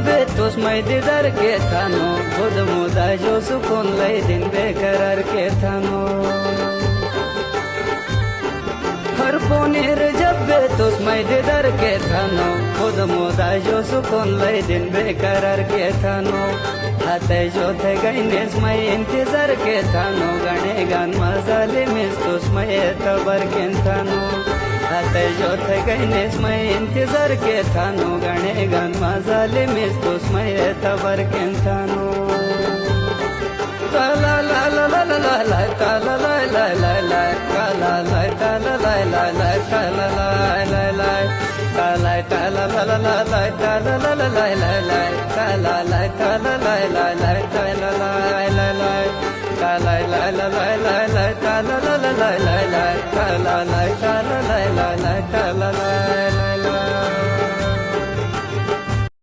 बेतुस मैं दीदार के थानो खुद मुदा जो सुकून लय दिन बेकरार के थानो हर पोनेर जब बेतुस मैं दीदार के थानो खुद मुदा जो सुकून लय दिन बेकरार के थानो हाथे जो थे गईनेस मैं इंतजार के थानो गणे गान मजाले मिस्तुस मैं तबर के थानो हाथे जो थे गईनेस मैं इंतजार के थानो गणे गान मजाले मिस्तुस मैं तबर के थानो ताला ला ला ला ला ला ला ताला ला ला ला ला काला ला ताला ला ला ला ताला ला ला ला ताला ताला ला ला ला ला ताला ला ला ला ला ला ताला ला ताला ला ला ला ताला ला ला ला ताला ला ला ला ला ला ताला ला ला ला ला ला ताला ला ताला ला ला ला ताला ला